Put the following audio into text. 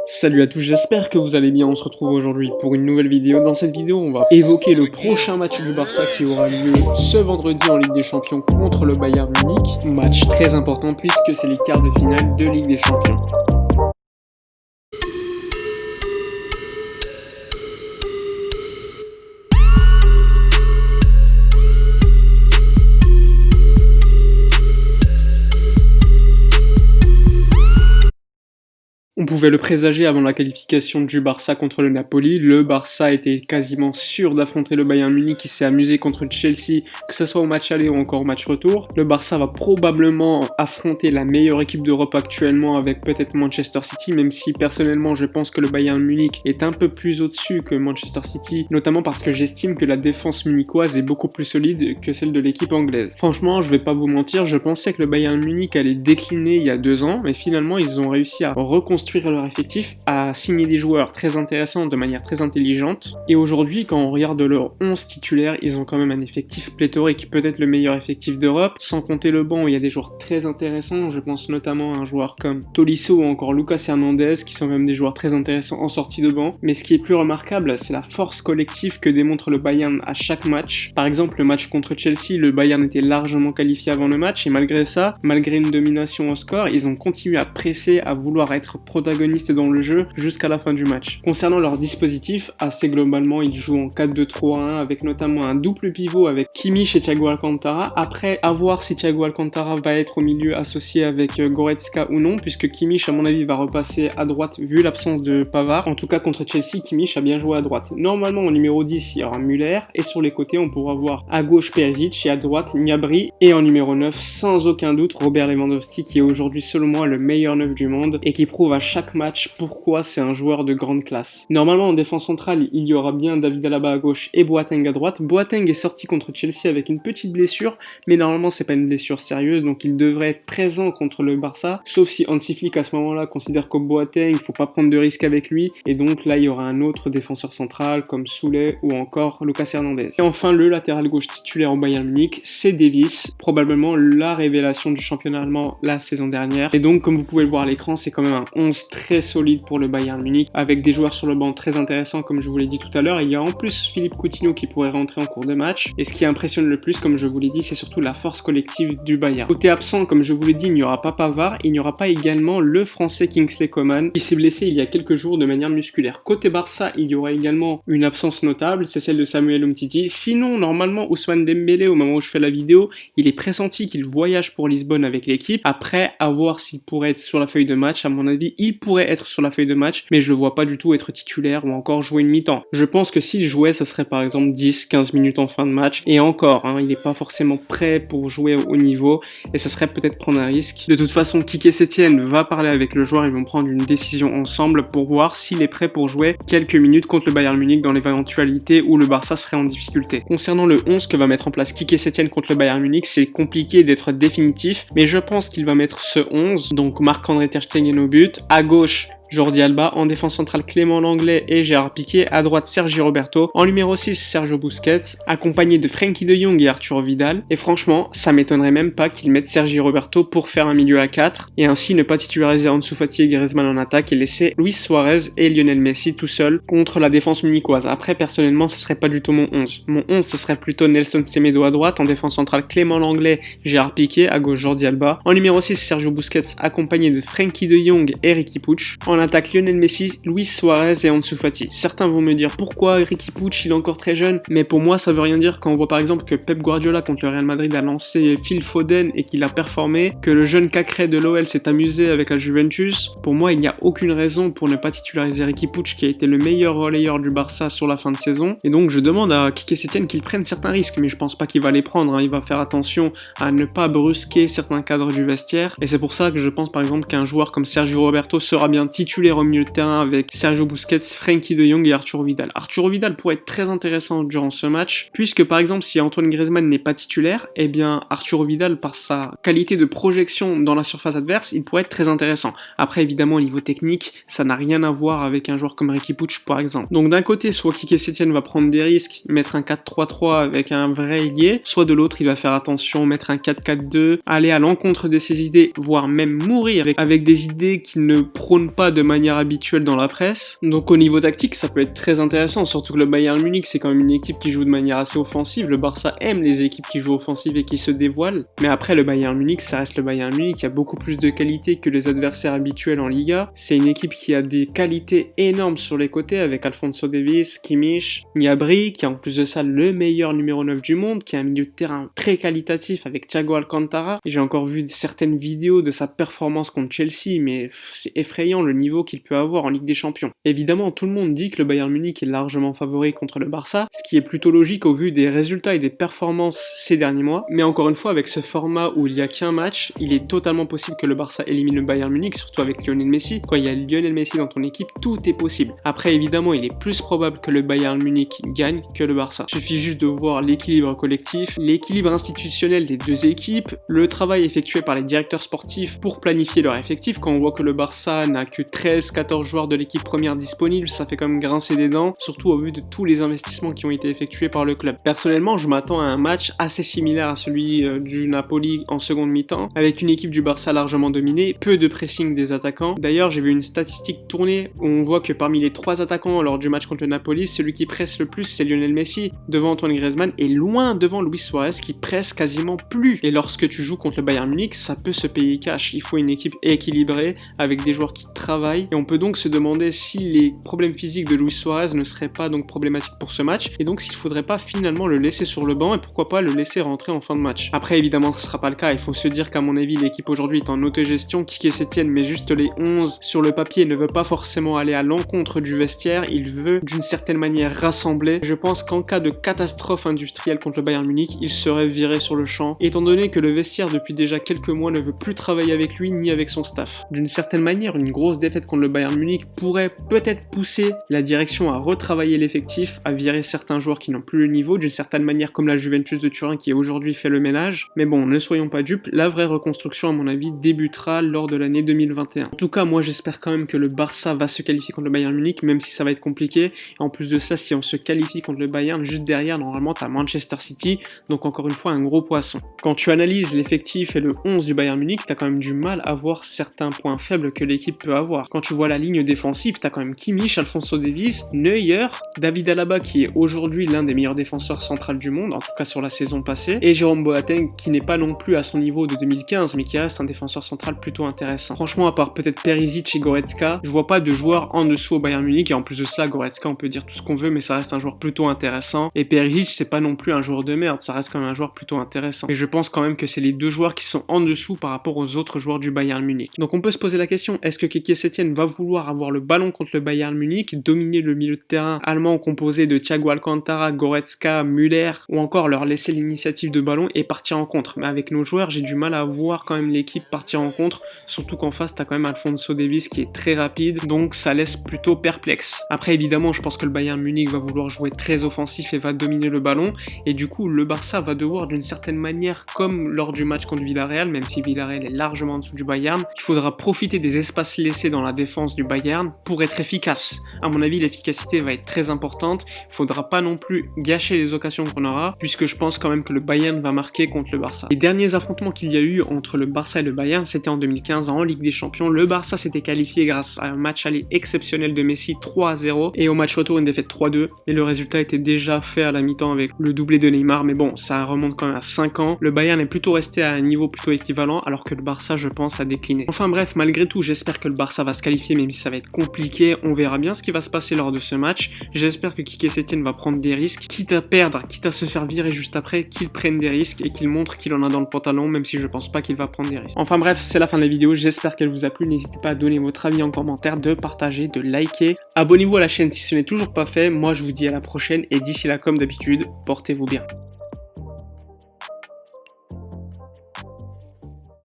Salut à tous, j'espère que vous allez bien. On se retrouve aujourd'hui pour une nouvelle vidéo. Dans cette vidéo, on va évoquer le prochain match du Barça qui aura lieu ce vendredi en Ligue des Champions contre le Bayern Munich. Match très important puisque c'est les quarts de finale de Ligue des Champions. On pouvait le présager avant la qualification du Barça contre le Napoli. Le Barça était quasiment sûr d'affronter le Bayern Munich qui s'est amusé contre Chelsea, que ce soit au match aller ou encore au match retour. Le Barça va probablement affronter la meilleure équipe d'Europe actuellement avec peut-être Manchester City, même si personnellement je pense que le Bayern Munich est un peu plus au-dessus que Manchester City, notamment parce que j'estime que la défense munichoise est beaucoup plus solide que celle de l'équipe anglaise. Franchement, je vais pas vous mentir, je pensais que le Bayern Munich allait décliner il y a 2 ans, mais finalement ils ont réussi à reconstruire leur effectif, à signer des joueurs très intéressants de manière très intelligente. Et aujourd'hui, quand on regarde leur 11 titulaires, ils ont quand même un effectif pléthorique, peut-être le meilleur effectif d'Europe, sans compter le banc où il y a des joueurs très intéressants. Je pense notamment à un joueur comme Tolisso ou encore Lucas Hernandez, qui sont même des joueurs très intéressants en sortie de banc. Mais ce qui est plus remarquable, c'est la force collective que démontre le Bayern à chaque match. Par exemple, le match contre Chelsea, le Bayern était largement qualifié avant le match, et malgré ça, malgré une domination au score, ils ont continué à presser, à vouloir être protagonistes dans le jeu jusqu'à la fin du match. Concernant leur dispositif, assez globalement, ils jouent en 4-2-3-1 avec notamment un double pivot avec Kimmich et Thiago Alcantara. Après, à voir si Thiago Alcantara va être au milieu associé avec Goretzka ou non, puisque Kimmich, à mon avis, va repasser à droite vu l'absence de Pavard. En tout cas, contre Chelsea, Kimmich a bien joué à droite. Normalement, au numéro 10, il y aura Müller, et sur les côtés, on pourra voir à gauche Perisic et à droite Gnabry, et en numéro 9, sans aucun doute, Robert Lewandowski, qui est aujourd'hui selon moi le meilleur neuf du monde et qui prouve à chaque match pourquoi c'est un joueur de grande classe. Normalement, en défense centrale, il y aura bien David Alaba à gauche et Boateng à droite. Boateng est sorti contre Chelsea avec une petite blessure, mais normalement c'est pas une blessure sérieuse, donc il devrait être présent contre le Barça, sauf si Hansi Flick à ce moment-là considère que Boateng, il faut pas prendre de risques avec lui, et donc là il y aura un autre défenseur central comme Soulé ou encore Lucas Hernandez. Et enfin le latéral gauche titulaire au Bayern Munich, c'est Davies, probablement la révélation du championnat allemand la saison dernière, et donc comme vous pouvez le voir à l'écran, c'est quand même un 11 très solide pour le Bayern Munich, avec des joueurs sur le banc très intéressants comme je vous l'ai dit tout à l'heure. Il y a en plus Philippe Coutinho qui pourrait rentrer en cours de match, et ce qui impressionne le plus, comme je vous l'ai dit, c'est surtout la force collective du Bayern. Côté absent, comme je vous l'ai dit, il n'y aura pas Pavard, il n'y aura pas également le français Kingsley Coman qui s'est blessé il y a quelques jours de manière musculaire. Côté Barça, il y aura également une absence notable, c'est celle de Samuel Umtiti. Sinon, normalement, Ousmane Dembélé, au moment où je fais la vidéo, il est pressenti qu'il voyage pour Lisbonne avec l'équipe. Après, à voir s'il pourrait être sur la feuille de match. À mon avis, il pourrait être sur la feuille de match, mais je le vois pas du tout être titulaire ou encore jouer une mi-temps. Je pense que s'il jouait, ça serait par exemple 10-15 minutes en fin de match, et encore, il n'est pas forcément prêt pour jouer au haut niveau, et ça serait peut-être prendre un risque. De toute façon, Quique Setien va parler avec le joueur, ils vont prendre une décision ensemble pour voir s'il est prêt pour jouer quelques minutes contre le Bayern Munich dans l'éventualité où le Barça serait en difficulté. Concernant le 11 que va mettre en place Quique Setien contre le Bayern Munich, c'est compliqué d'être définitif, mais je pense qu'il va mettre ce 11, donc Marc-André Ter Stegen au but, à gauche Jordi Alba, en défense centrale Clément Lenglet et Gérard Piqué, à droite Sergi Roberto, en numéro 6 Sergio Busquets, accompagné de Frenkie de Jong et Arturo Vidal, et franchement, ça m'étonnerait même pas qu'ils mettent Sergi Roberto pour faire un milieu à 4, et ainsi ne pas titulariser Ansu Fati et Griezmann en attaque et laisser Luis Suarez et Lionel Messi tout seuls contre la défense munichoise. Après, personnellement, ce serait pas du tout mon 11. Mon 11, ce serait plutôt Nelson Semedo à droite, en défense centrale Clément Lenglet, Gérard Piqué, à gauche Jordi Alba, en numéro 6 Sergio Busquets, accompagné de Frenkie de Jong et Riqui Puig, en attaque Lionel Messi, Luis Suarez et Ansu Fati. Certains vont me dire pourquoi Riqui Puig il est encore très jeune, mais pour moi ça veut rien dire quand on voit par exemple que Pep Guardiola contre le Real Madrid a lancé Phil Foden et qu'il a performé, que le jeune Cacré de l'OL s'est amusé avec la Juventus. Pour moi il n'y a aucune raison pour ne pas titulariser Riqui Puig qui a été le meilleur relayeur du Barça sur la fin de saison, et donc je demande à Quique Setien qu'il prenne certains risques, mais je pense pas qu'il va les prendre, il va faire attention à ne pas brusquer certains cadres du vestiaire, et c'est pour ça que je pense par exemple qu'un joueur comme Sergio Roberto sera bien titulaire au milieu de terrain avec Sergio Busquets, Frenkie de Jong et Arturo Vidal. Arturo Vidal pourrait être très intéressant durant ce match, puisque par exemple si Antoine Griezmann n'est pas titulaire, eh bien Arturo Vidal par sa qualité de projection dans la surface adverse, il pourrait être très intéressant. Après évidemment au niveau technique, ça n'a rien à voir avec un joueur comme Riqui Puig par exemple. Donc d'un côté, soit Quique Setien va prendre des risques, mettre un 4-3-3 avec un vrai ailier, soit de l'autre il va faire attention, mettre un 4-4-2, aller à l'encontre de ses idées, voire même mourir avec des idées qui ne prônent pas de manière habituelle dans la presse. Donc au niveau tactique, ça peut être très intéressant, surtout que le Bayern Munich, c'est quand même une équipe qui joue de manière assez offensive. Le Barça aime les équipes qui jouent offensive et qui se dévoilent. Mais après, le Bayern Munich, ça reste le Bayern Munich, il y a beaucoup plus de qualité que les adversaires habituels en Liga. C'est une équipe qui a des qualités énormes sur les côtés avec Alphonso Davies, Kimmich, Gnabry, qui est en plus de ça le meilleur numéro 9 du monde, qui a un milieu de terrain très qualitatif avec Thiago Alcantara. Et j'ai encore vu certaines vidéos de sa performance contre Chelsea, mais c'est effrayant le niveau qu'il peut avoir en Ligue des Champions. Évidemment, tout le monde dit que le Bayern Munich est largement favori contre le Barça, ce qui est plutôt logique au vu des résultats et des performances ces derniers mois. Mais encore une fois, avec ce format où il n'y a qu'un match, il est totalement possible que le Barça élimine le Bayern Munich, surtout avec Lionel Messi. Quand il y a Lionel Messi dans ton équipe, tout est possible. Après, évidemment, il est plus probable que le Bayern Munich gagne que le Barça. Il suffit juste de voir l'équilibre collectif, l'équilibre institutionnel des deux équipes, le travail effectué par les directeurs sportifs pour planifier leur effectif. Quand on voit que le Barça n'a que 13-14 joueurs de l'équipe première disponibles, ça fait quand même grincer des dents, surtout au vu de tous les investissements qui ont été effectués par le club. Personnellement, je m'attends à un match assez similaire à celui du Napoli en seconde mi-temps, avec une équipe du Barça largement dominée, peu de pressing des attaquants. D'ailleurs, j'ai vu une statistique tourner où on voit que parmi les 3 attaquants lors du match contre le Napoli, celui qui presse le plus, c'est Lionel Messi, devant Antoine Griezmann et loin devant Luis Suarez qui presse quasiment plus. Et lorsque tu joues contre le Bayern Munich, ça peut se payer cash. Il faut une équipe équilibrée avec des joueurs qui travaillent. Et on peut donc se demander si les problèmes physiques de Luis Suarez ne seraient pas donc problématiques pour ce match. Et donc s'il faudrait pas finalement le laisser sur le banc et pourquoi pas le laisser rentrer en fin de match. Après évidemment ce sera pas le cas. Il faut se dire qu'à mon avis l'équipe aujourd'hui est en autogestion. Quique Setien met juste les 11 sur le papier, ne veut pas forcément aller à l'encontre du vestiaire. Il veut d'une certaine manière rassembler. Je pense qu'en cas de catastrophe industrielle contre le Bayern Munich, il serait viré sur le champ, étant donné que le vestiaire depuis déjà quelques mois ne veut plus travailler avec lui ni avec son staff. D'une certaine manière, une grosse défaite contre le Bayern Munich pourrait peut-être pousser la direction à retravailler l'effectif, à virer certains joueurs qui n'ont plus le niveau, d'une certaine manière comme la Juventus de Turin qui aujourd'hui fait le ménage. Mais bon, ne soyons pas dupes, la vraie reconstruction à mon avis débutera lors de l'année 2021. En tout cas, moi j'espère quand même que le Barça va se qualifier contre le Bayern Munich, même si ça va être compliqué. Et en plus de cela, si on se qualifie contre le Bayern, juste derrière, normalement, t'as Manchester City, donc encore une fois, un gros poisson. Quand tu analyses l'effectif et le 11 du Bayern Munich, t'as quand même du mal à voir certains points faibles que l'équipe peut avoir. Quand tu vois la ligne défensive, t'as quand même Kimmich, Alphonso Davies, Neuer, David Alaba qui est aujourd'hui l'un des meilleurs défenseurs centrales du monde, en tout cas sur la saison passée, et Jérôme Boateng qui n'est pas non plus à son niveau de 2015, mais qui reste un défenseur central plutôt intéressant. Franchement, à part peut-être Perisic et Goretzka, je vois pas de joueurs en dessous au Bayern Munich, et en plus de cela, Goretzka, on peut dire tout ce qu'on veut, mais ça reste un joueur plutôt intéressant, et Perisic, c'est pas non plus un joueur de merde, ça reste quand même un joueur plutôt intéressant. Et je pense quand même que c'est les deux joueurs qui sont en dessous par rapport aux autres joueurs du Bayern Munich. Donc on peut se poser la question, est-ce que Quique Setien va vouloir avoir le ballon contre le Bayern Munich, dominer le milieu de terrain allemand composé de Thiago Alcantara, Goretzka, Müller, ou encore leur laisser l'initiative de ballon et partir en contre? Mais avec nos joueurs, j'ai du mal à voir quand même l'équipe partir en contre, surtout qu'en face, t'as quand même Alphonso Davies qui est très rapide, donc ça laisse plutôt perplexe. Après, évidemment, je pense que le Bayern Munich va vouloir jouer très offensif et va dominer le ballon, et du coup, le Barça va devoir d'une certaine manière, comme lors du match contre Villarreal, même si Villarreal est largement en dessous du Bayern, il faudra profiter des espaces laissés dans la défense du Bayern pour être efficace. À mon avis, l'efficacité va être très importante, il faudra pas non plus gâcher les occasions qu'on aura, puisque je pense quand même que le Bayern va marquer contre le Barça. Les derniers affrontements qu'il y a eu entre le Barça et le Bayern, c'était en 2015 en Ligue des Champions. Le Barça s'était qualifié grâce à un match aller exceptionnel de Messi 3-0 et au match retour une défaite 3-2, et le résultat était déjà fait à la mi-temps avec le doublé de Neymar, mais bon, ça remonte quand même à 5 ans. Le Bayern est plutôt resté à un niveau plutôt équivalent, alors que le Barça, je pense, a décliné. Enfin bref, malgré tout, j'espère que le Barça va se qualifier, même si ça va être compliqué. On verra bien ce qui va se passer lors de ce match. J'espère que Quique Setien va prendre des risques, quitte à perdre, quitte à se faire virer juste après, qu'il prenne des risques et qu'il montre qu'il en a dans le pantalon, même si je pense pas qu'il va prendre des risques. Enfin bref, c'est la fin de la vidéo, j'espère qu'elle vous a plu. N'hésitez pas à donner votre avis en commentaire, de partager, de liker. Abonnez-vous à la chaîne si ce n'est toujours pas fait. Moi, je vous dis à la prochaine et d'ici là, comme d'habitude, portez-vous bien.